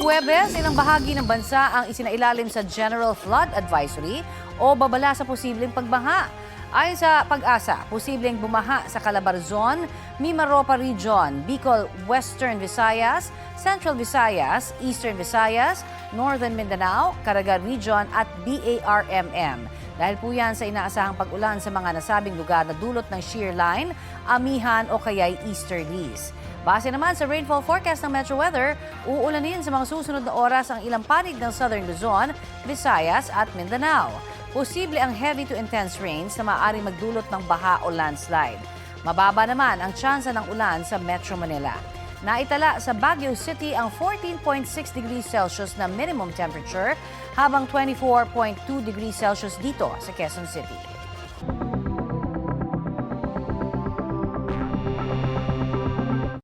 Huwebes, ilang bahagi ng bansa ang isinailalim sa General Flood Advisory o babala sa posibleng pagbaha. Ayon sa Pag-asa, posibleng bumaha sa Calabarzon, Mimaropa Region, Bicol, Western Visayas, Central Visayas, Eastern Visayas, Northern Mindanao, Caraga Region at BARMM. Dahil po yan sa inaasahang pag-ulan sa mga nasabing lugar na dulot ng shear line, amihan o kaya'y easterlies. Base naman sa rainfall forecast ng Metro Weather, uulanin sa mga susunod na oras ang ilang panig ng Southern Luzon, Visayas at Mindanao. Posible ang heavy to intense rains na maaaring magdulot ng baha o landslide. Mababa naman ang tsansa ng ulan sa Metro Manila. Naitala sa Baguio City ang 14.6 degrees Celsius na minimum temperature habang 24.2 degrees Celsius dito sa Quezon City.